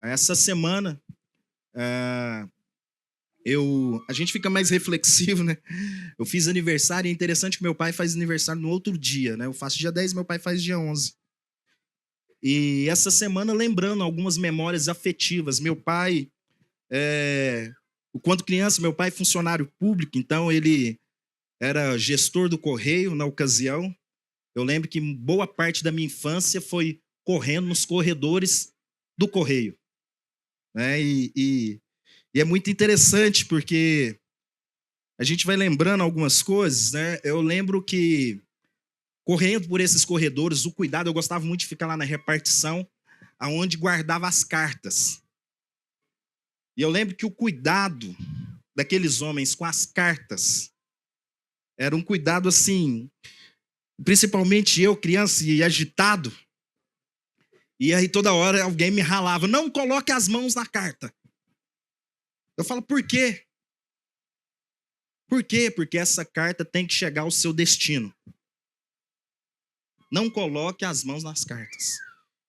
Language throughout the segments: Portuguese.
Essa semana, ah, a gente fica mais reflexivo, né? Eu fiz aniversário e é interessante que meu pai faz aniversário no outro dia, né? Eu faço dia 10, meu pai faz dia 11. E essa semana, lembrando algumas memórias afetivas. Meu pai, quando criança, meu pai é funcionário público, então ele era gestor do Correio na ocasião. Eu lembro que boa parte da minha infância foi correndo nos corredores do Correio, né? E é muito interessante porque a gente vai lembrando algumas coisas, né? Eu lembro que correndo por esses corredores, o cuidado, eu gostava muito de ficar lá na repartição, aonde guardava as cartas. E eu lembro que o cuidado daqueles homens com as cartas era um cuidado assim, principalmente eu, criança e agitado. E aí toda hora alguém me ralava, não coloque as mãos na carta. Eu falo, por quê? Por quê? Porque essa carta tem que chegar ao seu destino. Não coloque as mãos nas cartas.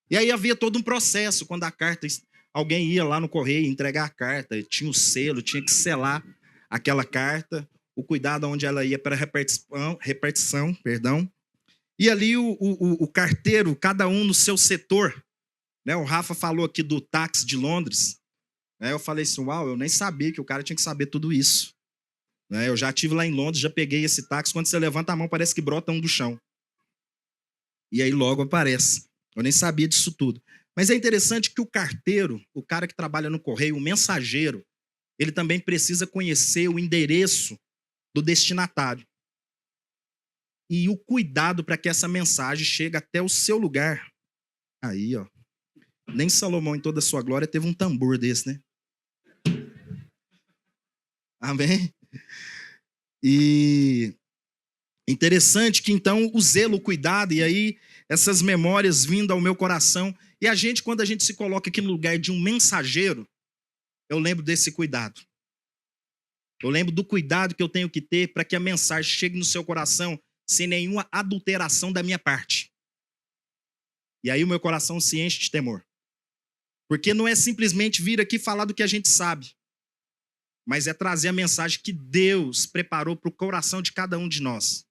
E aí havia todo um processo, quando a carta, alguém ia lá no correio entregar a carta, tinha o selo, tinha que selar aquela carta, o cuidado onde ela ia para a repartição, perdão. E ali o carteiro, cada um no seu setor, né? O Rafa falou aqui do táxi de Londres, né? Eu falei assim, uau, eu nem sabia que o cara tinha que saber tudo isso. Né? Eu já estive lá em Londres, já peguei esse táxi, quando você levanta a mão parece que brota um do chão. E aí logo aparece. Eu nem sabia disso tudo. Mas é interessante que o carteiro, o cara que trabalha no correio, o mensageiro, ele também precisa conhecer o endereço do destinatário. E o cuidado para que essa mensagem chegue até o seu lugar. Aí, ó. Nem Salomão, em toda a sua glória, teve um tambor desse, né? Amém? E interessante que então o zelo, o cuidado, e aí essas memórias vindo ao meu coração. E a gente, quando a gente se coloca aqui no lugar de um mensageiro, eu lembro desse cuidado. Eu lembro do cuidado que eu tenho que ter para que a mensagem chegue no seu coração sem nenhuma adulteração da minha parte. E aí o meu coração se enche de temor. Porque não é simplesmente vir aqui falar do que a gente sabe, mas é trazer a mensagem que Deus preparou para o coração de cada um de nós.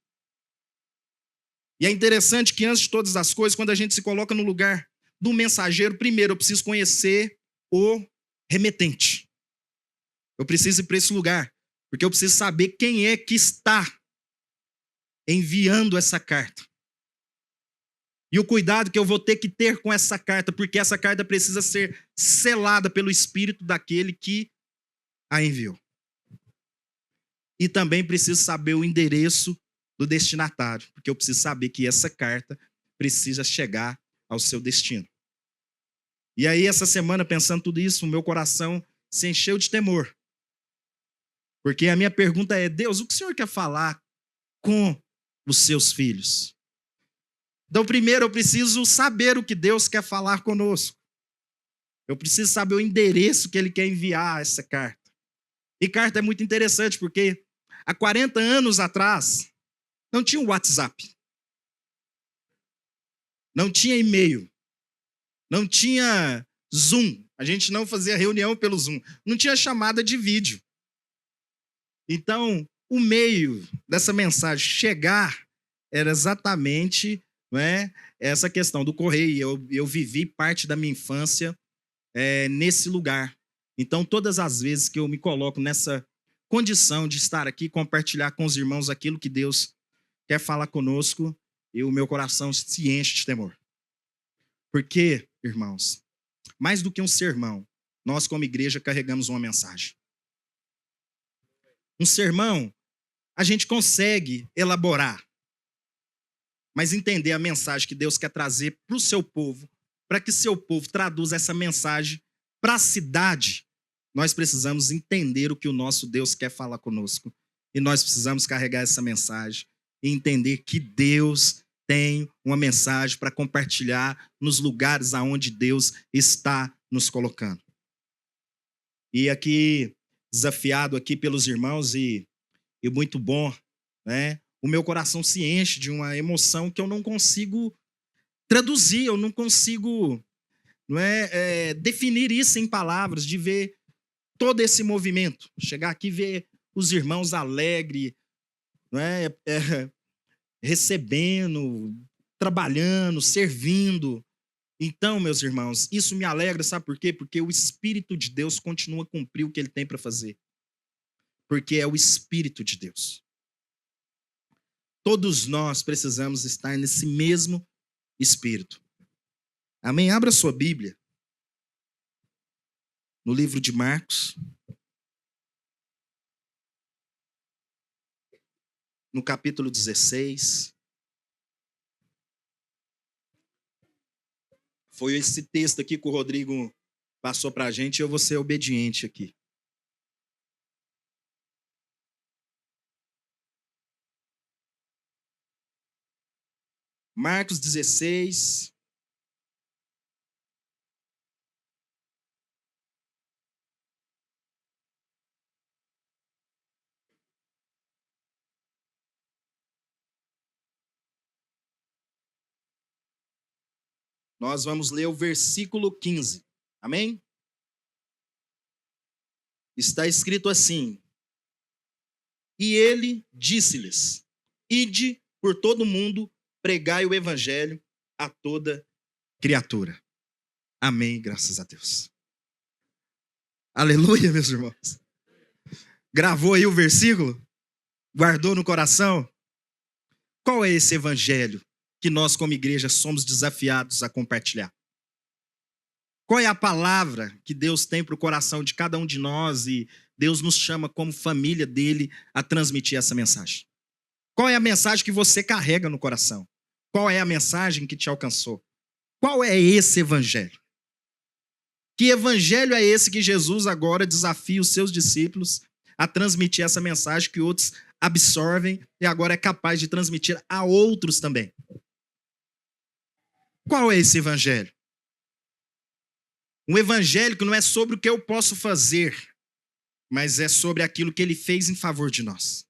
E é interessante que antes de todas as coisas, quando a gente se coloca no lugar do mensageiro, primeiro eu preciso conhecer o remetente. Eu preciso ir para esse lugar, porque eu preciso saber quem é que está enviando essa carta. E o cuidado que eu vou ter que ter com essa carta, porque essa carta precisa ser selada pelo espírito daquele que a enviou. E também preciso saber o endereço do destinatário, porque eu preciso saber que essa carta precisa chegar ao seu destino. E aí, essa semana, pensando tudo isso, o meu coração se encheu de temor. Porque a minha pergunta é, Deus, o que o Senhor quer falar com os seus filhos? Então, primeiro, eu preciso saber o que Deus quer falar conosco. Eu preciso saber o endereço que Ele quer enviar essa carta. E carta é muito interessante, porque há 40 anos atrás, não tinha WhatsApp. Não tinha e-mail. Não tinha Zoom. A gente não fazia reunião pelo Zoom. Não tinha chamada de vídeo. Então, o meio dessa mensagem chegar era exatamente, né, essa questão do correio. Eu vivi parte da minha infância nesse lugar. Então, todas as vezes que eu me coloco nessa condição de estar aqui, compartilhar com os irmãos aquilo que Deus quer falar conosco, o meu coração se enche de temor. Porque, irmãos, mais do que um sermão, nós como igreja carregamos uma mensagem. Um sermão, a gente consegue elaborar, mas entender a mensagem que Deus quer trazer para o seu povo, para que seu povo traduza essa mensagem para a cidade, nós precisamos entender o que o nosso Deus quer falar conosco. E nós precisamos carregar essa mensagem e entender que Deus tem uma mensagem para compartilhar nos lugares aonde Deus está nos colocando. E aqui, desafiado aqui pelos irmãos e muito bom, né? O meu coração se enche de uma emoção que eu não consigo traduzir, eu não consigo não é, definir isso em palavras, de ver todo esse movimento. Chegar aqui e ver os irmãos alegres, não recebendo, trabalhando, servindo. Então, meus irmãos, isso me alegra, sabe por quê? Porque o Espírito de Deus continua a cumprir o que ele tem para fazer. Porque é o Espírito de Deus. Todos nós precisamos estar nesse mesmo Espírito. Amém? Abra sua Bíblia. No livro de Marcos. No capítulo 16. Foi esse texto aqui que o Rodrigo passou para a gente e eu vou ser obediente aqui. Marcos 16. Nós vamos ler o versículo 15. Amém? Está escrito assim: e ele disse-lhes: ide por todo mundo, pregai o evangelho a toda criatura. Amém, graças a Deus. Aleluia, meus irmãos. Gravou aí o versículo? Guardou no coração? Qual é esse evangelho que nós, como igreja, somos desafiados a compartilhar? Qual é a palavra que Deus tem para o coração de cada um de nós e Deus nos chama como família dele a transmitir essa mensagem? Qual é a mensagem que você carrega no coração? Qual é a mensagem que te alcançou? Qual é esse evangelho? Que evangelho é esse que Jesus agora desafia os seus discípulos a transmitir essa mensagem que outros absorvem e agora é capaz de transmitir a outros também? Qual é esse evangelho? Um evangelho que não é sobre o que eu posso fazer, mas é sobre aquilo que ele fez em favor de nós.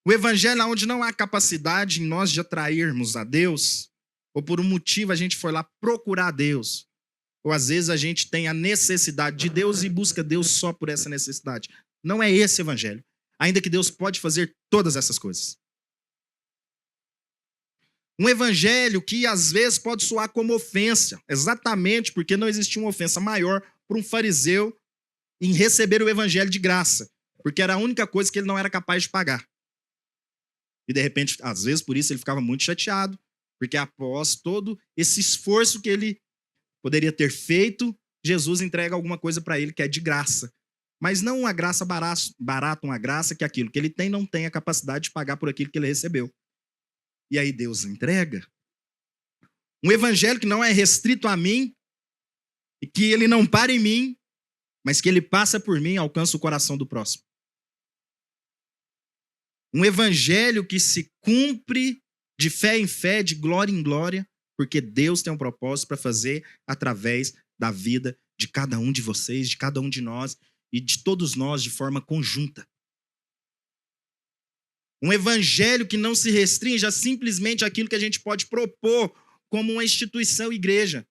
O evangelho onde não há capacidade em nós de atrairmos a Deus, ou por um motivo a gente foi lá procurar Deus, ou às vezes a gente tem a necessidade de Deus e busca Deus só por essa necessidade. Não é esse evangelho, ainda que Deus pode fazer todas essas coisas. Um evangelho que às vezes pode soar como ofensa, exatamente porque não existia uma ofensa maior para um fariseu em receber o evangelho de graça, porque era a única coisa que ele não era capaz de pagar. E de repente, às vezes por isso ele ficava muito chateado, porque após todo esse esforço que ele poderia ter feito, Jesus entrega alguma coisa para ele que é de graça. Mas não uma graça barata, uma graça que aquilo que ele tem não tem a capacidade de pagar por aquilo que ele recebeu. E aí Deus entrega. Um evangelho que não é restrito a mim, e que ele não para em mim, mas que ele passa por mim e alcança o coração do próximo. Um evangelho que se cumpre de fé em fé, de glória em glória, porque Deus tem um propósito para fazer através da vida de cada um de vocês, de cada um de nós e de todos nós de forma conjunta. Um evangelho que não se restringe a simplesmente aquilo que a gente pode propor como uma instituição igreja,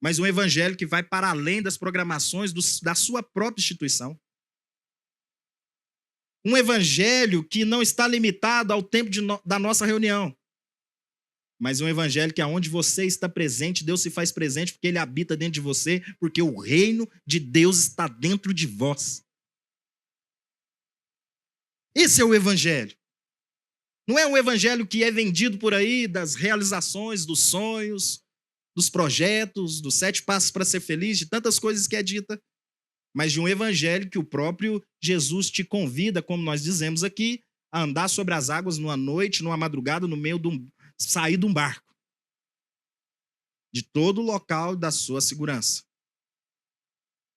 mas um evangelho que vai para além das programações da sua própria instituição. Um evangelho que não está limitado ao tempo da nossa reunião, mas um evangelho que aonde você está presente, Deus se faz presente porque ele habita dentro de você, porque o reino de Deus está dentro de vós. Esse é o evangelho. Não é um evangelho que é vendido por aí das realizações, dos sonhos, dos projetos, dos 7 passos para ser feliz, de tantas coisas que é dita, mas de um evangelho que o próprio Jesus te convida, como nós dizemos aqui, a andar sobre as águas numa noite, numa madrugada, no meio sair de um barco. De todo o local da sua segurança.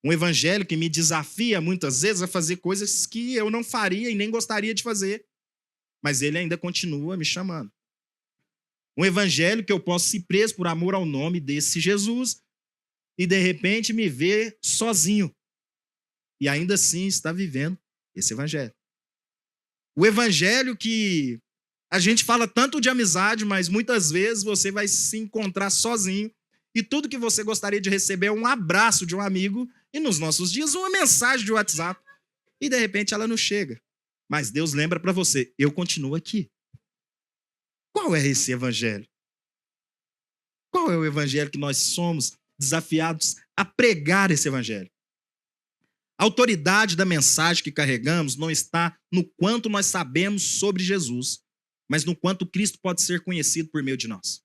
Um evangelho que me desafia muitas vezes a fazer coisas que eu não faria e nem gostaria de fazer. Mas ele ainda continua me chamando. Um evangelho que eu posso ir preso por amor ao nome desse Jesus e de repente me ver sozinho. E ainda assim está vivendo esse evangelho. O evangelho que a gente fala tanto de amizade, mas muitas vezes você vai se encontrar sozinho E tudo que você gostaria de receber é um abraço de um amigo e nos nossos dias uma mensagem de WhatsApp. E de repente ela não chega. Mas Deus lembra para você, eu continuo aqui. Qual é esse evangelho? Qual é o evangelho que nós somos desafiados a pregar esse evangelho? A autoridade da mensagem que carregamos não está no quanto nós sabemos sobre Jesus, mas no quanto Cristo pode ser conhecido por meio de nós.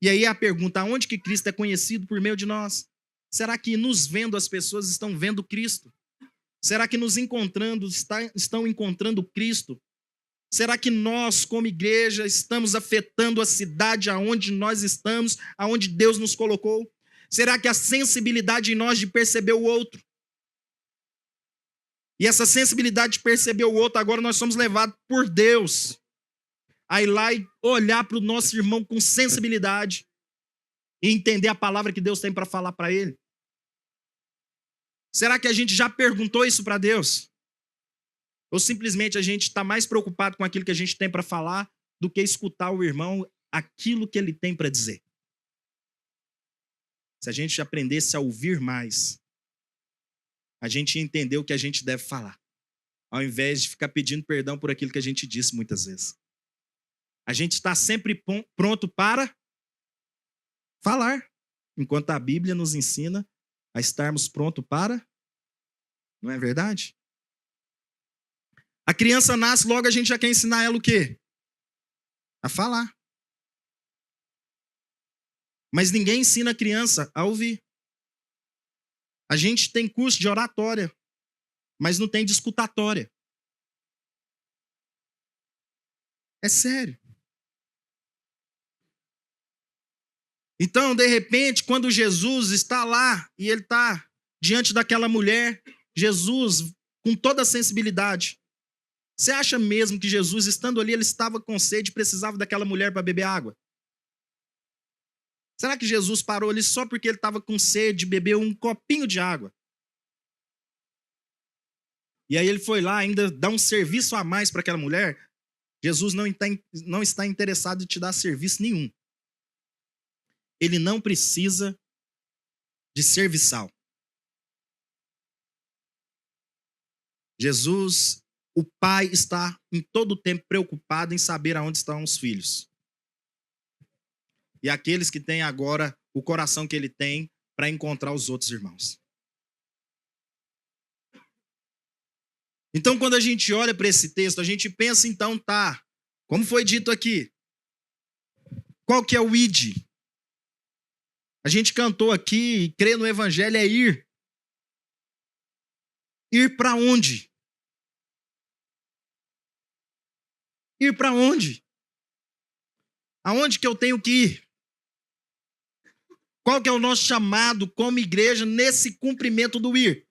E aí a pergunta, aonde que Cristo é conhecido por meio de nós? Será que nos vendo as pessoas estão vendo Cristo? Será que nos encontrando estão encontrando Cristo? Será que nós, como igreja, estamos afetando a cidade aonde nós estamos, aonde Deus nos colocou? Será que a sensibilidade em nós de perceber o outro? E essa sensibilidade de perceber o outro, agora nós somos levados por Deus a ir lá e olhar para o nosso irmão com sensibilidade e entender a palavra que Deus tem para falar para ele. Será que a gente já perguntou isso para Deus? Ou simplesmente a gente está mais preocupado com aquilo que a gente tem para falar do que escutar o irmão aquilo que ele tem para dizer? Se a gente aprendesse a ouvir mais, a gente ia entender o que a gente deve falar, ao invés de ficar pedindo perdão por aquilo que a gente disse muitas vezes. A gente está sempre pronto para falar, enquanto a Bíblia nos ensina a estarmos prontos para... Não é verdade? A criança nasce, logo a gente já quer ensinar ela o quê? A falar. Mas ninguém ensina a criança a ouvir. A gente tem curso de oratória, mas não tem de escutatória. É sério. Então, de repente, quando Jesus está lá e ele está diante daquela mulher, Jesus, com toda a sensibilidade, você acha mesmo que Jesus, estando ali, ele estava com sede e precisava daquela mulher para beber água? Será que Jesus parou ali só porque ele estava com sede e bebeu um copinho de água? E aí ele foi lá ainda dar um serviço a mais para aquela mulher? Jesus não está interessado em te dar serviço nenhum. Ele não precisa de serviçal. Jesus, o pai, está em todo o tempo preocupado em saber aonde estão os filhos. E aqueles que têm agora o coração que ele tem para encontrar os outros irmãos. Então, quando a gente olha para esse texto, a gente pensa, então, tá, como foi dito aqui, qual que é o id? A gente cantou aqui, crer no evangelho é ir. Ir para onde? Ir para onde? Aonde que eu tenho que ir? Qual que é o nosso chamado como igreja nesse cumprimento do ir?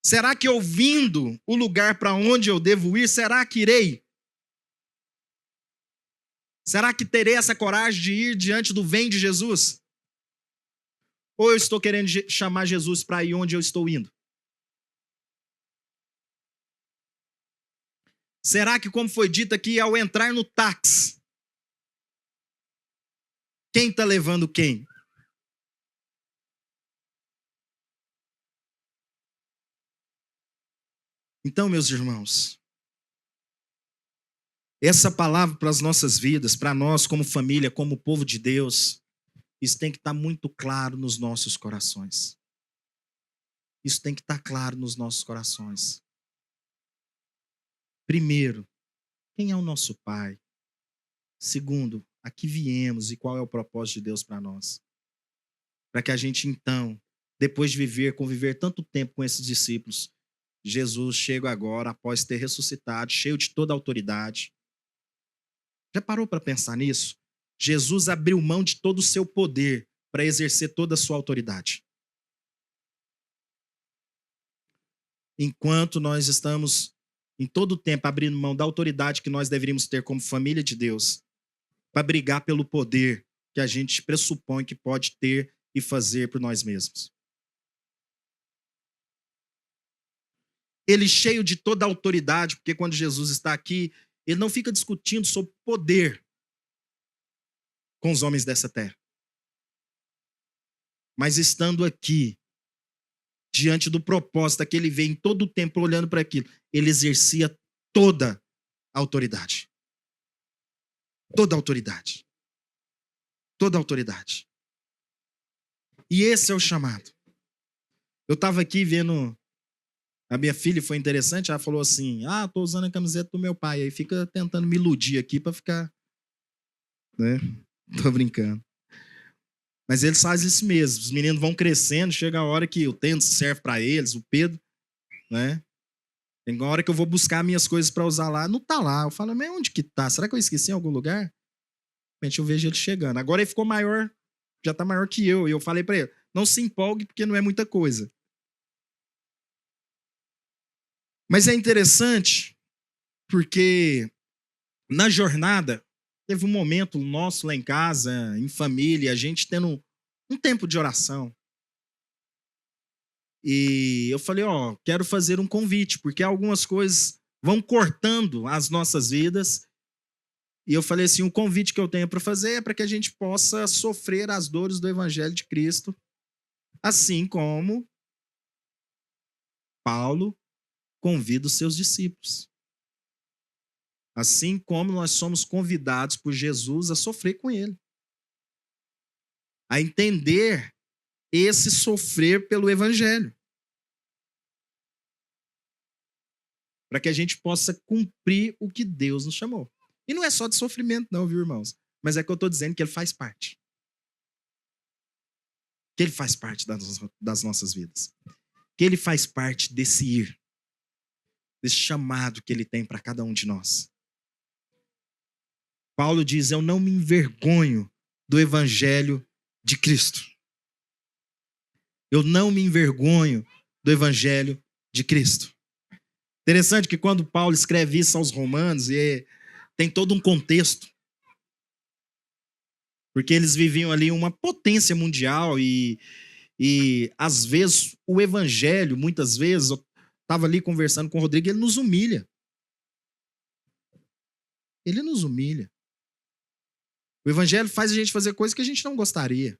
Será que ouvindo o lugar para onde eu devo ir, será que irei? Será que terei essa coragem de ir diante do vem de Jesus? Ou eu estou querendo chamar Jesus para ir onde eu estou indo? Será que, como foi dito aqui, ao entrar no táxi, quem está levando quem? Então, meus irmãos, essa palavra para as nossas vidas, para nós como família, como povo de Deus, isso tem que estar muito claro nos nossos corações. Isso tem que estar claro nos nossos corações. Primeiro, quem é o nosso Pai? Segundo, a que viemos e qual é o propósito de Deus para nós? Para que a gente, então, depois de conviver tanto tempo com esses discípulos, Jesus chega agora, após ter ressuscitado, cheio de toda a autoridade. Já parou para pensar nisso? Jesus abriu mão de todo o seu poder para exercer toda a sua autoridade. Enquanto nós estamos em todo o tempo abrindo mão da autoridade que nós deveríamos ter como família de Deus, para brigar pelo poder que a gente pressupõe que pode ter e fazer por nós mesmos. Ele cheio de toda a autoridade, porque quando Jesus está aqui, Ele não fica discutindo sobre poder com os homens dessa terra. Mas estando aqui, diante do propósito que ele vê em todo o tempo olhando para aquilo, ele exercia toda a autoridade. Toda a autoridade. Toda a autoridade. E esse é o chamado. Eu estava aqui vendo a minha filha, foi interessante, ela falou assim, tô usando a camiseta do meu pai, aí fica tentando me iludir aqui para ficar, né? Tô brincando. Mas eles fazem isso mesmo, os meninos vão crescendo, chega a hora que o tênis serve para eles, o Pedro, né? Tem uma hora que eu vou buscar minhas coisas para usar lá, não tá lá. Eu falo, mas onde que tá? Será que eu esqueci em algum lugar? De repente eu vejo ele chegando. Agora ele ficou maior, já tá maior que eu. E eu falei para ele, não se empolgue porque não é muita coisa. Mas é interessante porque na jornada teve um momento nosso lá em casa, em família, a gente tendo um tempo de oração. E eu falei, quero fazer um convite, porque algumas coisas vão cortando as nossas vidas. E eu falei assim, o convite que eu tenho para fazer é para que a gente possa sofrer as dores do Evangelho de Cristo, assim como Paulo convida os seus discípulos. Assim como nós somos convidados por Jesus a sofrer com ele. A entender esse sofrer pelo Evangelho. Para que a gente possa cumprir o que Deus nos chamou. E não é só de sofrimento não, viu, irmãos? Mas é que eu estou dizendo que ele faz parte. Que ele faz parte das nossas vidas. Que ele faz parte desse ir. Desse chamado que ele tem para cada um de nós. Paulo diz, eu não me envergonho do Evangelho de Cristo. Eu não me envergonho do Evangelho de Cristo. Interessante que quando Paulo escreve isso aos romanos, tem todo um contexto. Porque eles viviam ali uma potência mundial e às vezes o evangelho, muitas vezes, eu estava ali conversando com o Rodrigo, ele nos humilha. Ele nos humilha. O evangelho faz a gente fazer coisas que a gente não gostaria.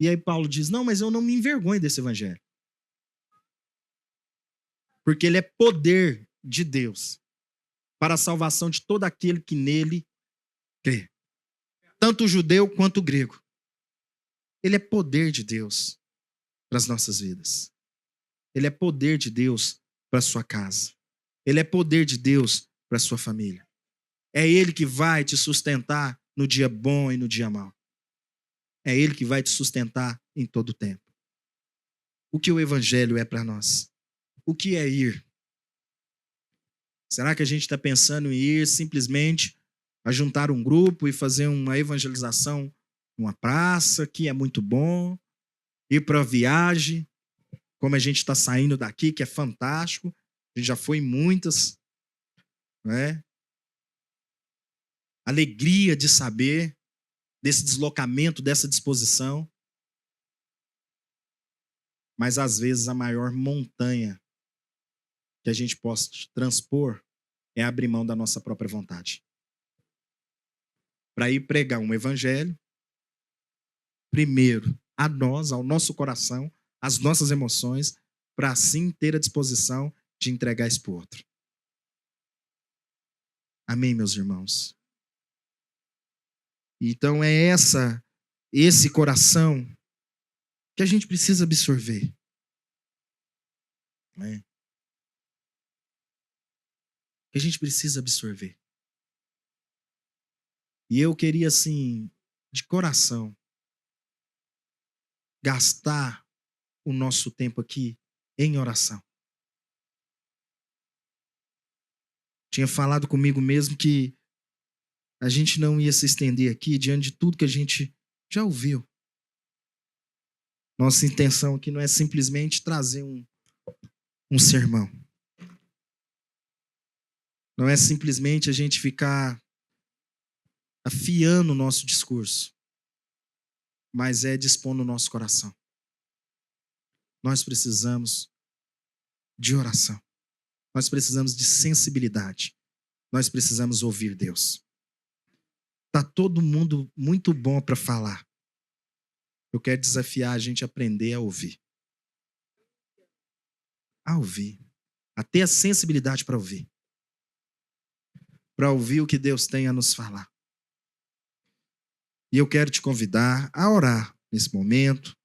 E aí Paulo diz, não, mas eu não me envergonho desse evangelho. Porque ele é poder de Deus para a salvação de todo aquele que nele crê. Tanto o judeu quanto o grego. Ele é poder de Deus para as nossas vidas. Ele é poder de Deus para a sua casa. Ele é poder de Deus para a sua família. É ele que vai te sustentar no dia bom e no dia mau. É ele que vai te sustentar em todo o tempo. O que o evangelho é para nós? O que é ir? Será que a gente está pensando em ir simplesmente a juntar um grupo e fazer uma evangelização numa praça, que é muito bom, ir para a viagem, como a gente está saindo daqui, que é fantástico, a gente já foi em muitas, né? Alegria de saber desse deslocamento, dessa disposição. Mas às vezes a maior montanha que a gente possa transpor é abrir mão da nossa própria vontade. Para ir pregar um evangelho, primeiro a nós, ao nosso coração, às nossas emoções, para assim ter a disposição de entregar isso para o outro. Amém, meus irmãos? Então é esse coração que a gente precisa absorver. Né? Que a gente precisa absorver. E eu queria, assim, de coração, gastar o nosso tempo aqui em oração. Tinha falado comigo mesmo que a gente não ia se estender aqui diante de tudo que a gente já ouviu. Nossa intenção aqui não é simplesmente trazer um sermão. Não é simplesmente a gente ficar afiando o nosso discurso, mas é dispor no nosso coração. Nós precisamos de oração. Nós precisamos de sensibilidade. Nós precisamos ouvir Deus. Tá todo mundo muito bom para falar. Eu quero desafiar a gente a aprender a ouvir. A ouvir. A ter a sensibilidade para ouvir. Para ouvir o que Deus tem a nos falar. E eu quero te convidar a orar nesse momento.